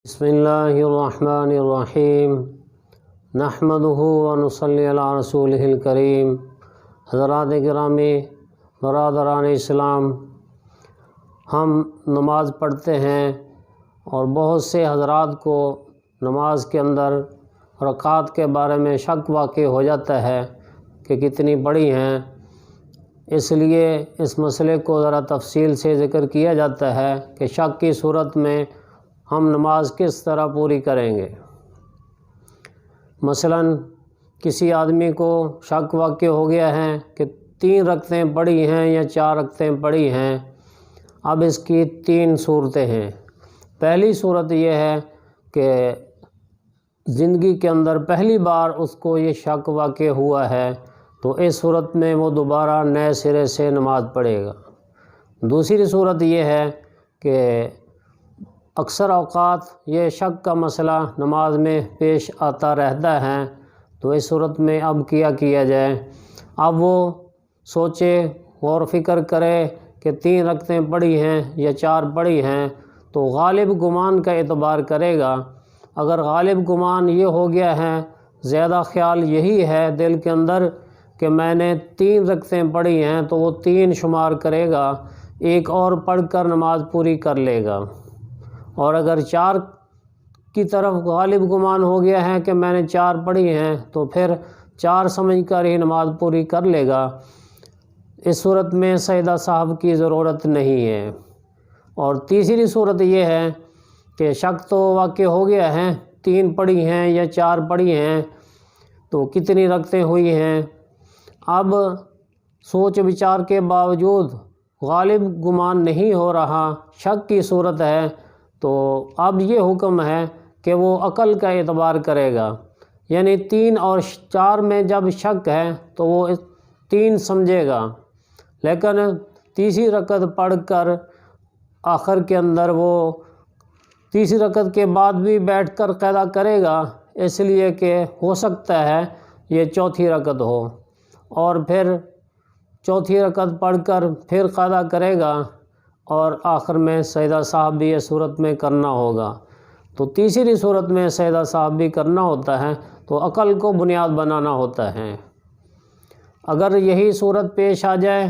بسم اللہ الرحمن الرحیم نحمدہ ونصلی علی رسولہ الکریم۔ حضرات گرامی، برادران اسلام، ہم نماز پڑھتے ہیں اور بہت سے حضرات کو نماز کے اندر رکعات کے بارے میں شک واقع ہو جاتا ہے کہ کتنی بڑی ہیں، اس لیے اس مسئلے کو ذرا تفصیل سے ذکر کیا جاتا ہے کہ شک کی صورت میں ہم نماز کس طرح پوری کریں گے۔ مثلا کسی آدمی کو شک واقع ہو گیا ہے کہ 3 رکعتیں پڑھی ہیں یا 4 رکعتیں پڑھی ہیں۔ اب اس کی 3 صورتیں ہیں۔ پہلی صورت یہ ہے کہ زندگی کے اندر پہلی بار اس کو یہ شک واقع ہوا ہے، تو اس صورت میں وہ دوبارہ نئے سرے سے نماز پڑھے گا۔ دوسری صورت یہ ہے کہ اکثر اوقات یہ شک کا مسئلہ نماز میں پیش آتا رہتا ہے، تو اس صورت میں اب کیا جائے؟ اب وہ سوچے، غور و فکر کرے کہ 3 رکعتیں پڑھی ہیں یا 4 پڑھی ہیں، تو غالب گمان کا اعتبار کرے گا۔ اگر غالب گمان یہ ہو گیا ہے، زیادہ خیال یہی ہے دل کے اندر کہ میں نے 3 رکعتیں پڑھی ہیں، تو وہ 3 شمار کرے گا، ایک اور پڑھ کر نماز پوری کر لے گا۔ اور اگر 4 کی طرف غالب گمان ہو گیا ہے کہ میں نے 4 پڑھی ہیں، تو پھر 4 سمجھ کر ہی نماز پوری کر لے گا۔ اس صورت میں سجدہ سہو کی ضرورت نہیں ہے۔ اور تیسری صورت یہ ہے کہ شک تو واقع ہو گیا ہے، 3 پڑھی ہیں یا 4 پڑھی ہیں، تو کتنی رکعتیں ہوئی ہیں؟ اب سوچ وچار کے باوجود غالب گمان نہیں ہو رہا، شک کی صورت ہے، تو اب یہ حکم ہے کہ وہ عقل کا اعتبار کرے گا۔ یعنی 3 اور 4 میں جب شک ہے تو وہ 3 سمجھے گا، لیکن تیسری رکعت پڑھ کر آخر کے اندر وہ تیسری رکعت کے بعد بھی بیٹھ کر قیدا کرے گا، اس لیے کہ ہو سکتا ہے یہ 4تھی رکعت ہو، اور پھر 4تھی رکعت پڑھ کر پھر قیدا کرے گا، اور آخر میں سجدہ سہو بھی اس صورت میں کرنا ہوگا۔ تو تیسری صورت میں سجدہ سہو بھی کرنا ہوتا ہے، تو عقل کو بنیاد بنانا ہوتا ہے۔ اگر یہی صورت پیش آ جائے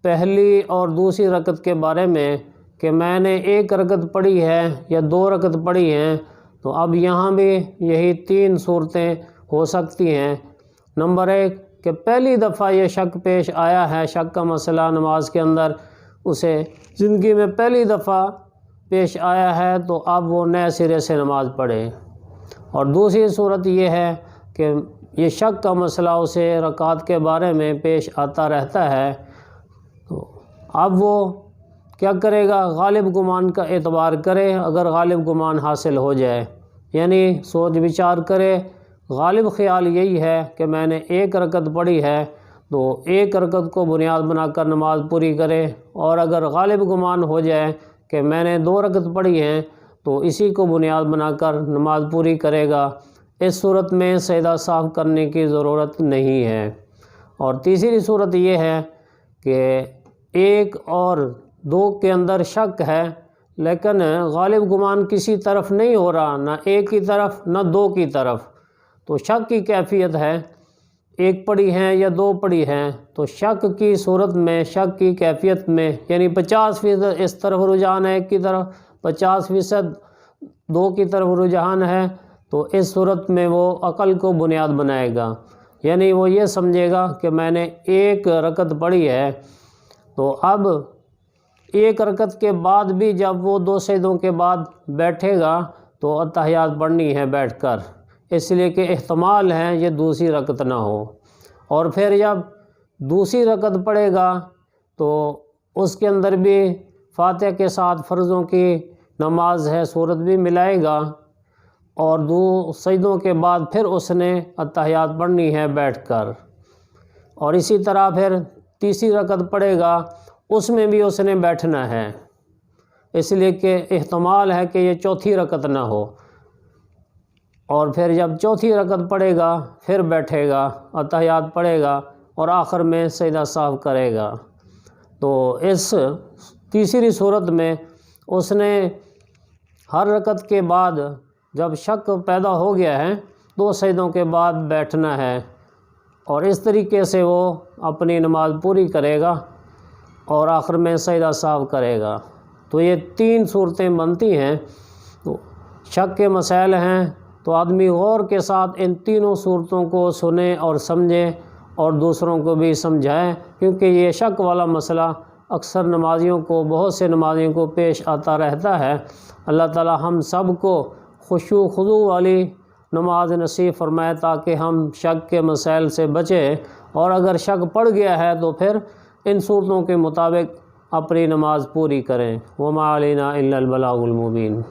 پہلی اور دوسری رکعت کے بارے میں کہ میں نے 1 رکعت پڑھی ہے یا 2 رکعت پڑھی ہیں، تو اب یہاں بھی یہی 3 صورتیں ہو سکتی ہیں۔ نمبر 1 کہ پہلی دفعہ یہ شک پیش آیا ہے، شک کا مسئلہ نماز کے اندر اسے زندگی میں پہلی دفعہ پیش آیا ہے، تو اب وہ نئے سرے سے نماز پڑھے۔ اور دوسری صورت یہ ہے کہ یہ شک کا مسئلہ اسے رکعات کے بارے میں پیش آتا رہتا ہے، تو اب وہ کیا کرے گا؟ غالب گمان کا اعتبار کرے۔ اگر غالب گمان حاصل ہو جائے، یعنی سوچ وچار کرے، غالب خیال یہی ہے کہ میں نے 1 رکعت پڑھی ہے، تو 1 رکعت کو بنیاد بنا کر نماز پوری کرے۔ اور اگر غالب گمان ہو جائے کہ میں نے 2 رکعت پڑھی ہیں، تو اسی کو بنیاد بنا کر نماز پوری کرے گا۔ اس صورت میں سجدہ سہو کرنے کی ضرورت نہیں ہے۔ اور تیسری صورت یہ ہے کہ 1 اور 2 کے اندر شک ہے، لیکن غالب گمان کسی طرف نہیں ہو رہا، نہ 1 کی طرف نہ 2 کی طرف، تو شک کی کیفیت ہے، 1 پڑھی ہیں یا 2 پڑھی ہیں، تو شک کی صورت میں، شک کی کیفیت میں، یعنی 50% اس طرف رجحان ہے 1 کی طرف، 50% 2 کی طرف رجحان ہے، تو اس صورت میں وہ عقل کو بنیاد بنائے گا۔ یعنی وہ یہ سمجھے گا کہ میں نے 1 رکعت پڑھی ہے، تو اب 1 رکعت کے بعد بھی جب وہ 2 سجدوں کے بعد بیٹھے گا، تو اتحیات پڑھنی ہے بیٹھ کر، اس لیے کہ احتمال ہے یہ دوسری رکعت نہ ہو۔ اور پھر جب دوسری رکعت پڑھے گا، تو اس کے اندر بھی فاتحہ کے ساتھ فرضوں کی نماز ہے، سورت بھی ملائے گا، اور 2 سجدوں کے بعد پھر اس نے اتحیات پڑھنی ہے بیٹھ کر۔ اور اسی طرح پھر تیسری رکعت پڑھے گا، اس میں بھی اس نے بیٹھنا ہے، اس لیے کہ احتمال ہے کہ یہ 4تھی رکعت نہ ہو۔ اور پھر جب 4تھی رکعت پڑھے گا، پھر بیٹھے گا، اتحیات پڑھے گا، اور آخر میں سجدہ سہو کرے گا۔ تو اس تیسری صورت میں اس نے ہر رکعت کے بعد جب شک پیدا ہو گیا ہے 2 سجدوں کے بعد بیٹھنا ہے، اور اس طریقے سے وہ اپنی نماز پوری کرے گا اور آخر میں سجدہ سہو کرے گا۔ تو یہ 3 صورتیں بنتی ہیں۔ تو شک کے مسائل ہیں تو آدمی غور کے ساتھ ان تینوں صورتوں کو سنیں اور سمجھیں اور دوسروں کو بھی سمجھائیں، کیونکہ یہ شک والا مسئلہ اکثر نمازیوں کو، بہت سے نمازیوں کو پیش آتا رہتا ہے۔ اللہ تعالی ہم سب کو خشوع و خضوع والی نماز نصیب فرمائے تاکہ ہم شک کے مسائل سے بچیں، اور اگر شک پڑ گیا ہے تو پھر ان صورتوں کے مطابق اپنی نماز پوری کریں۔ وما علینا الا البلاغ المبین۔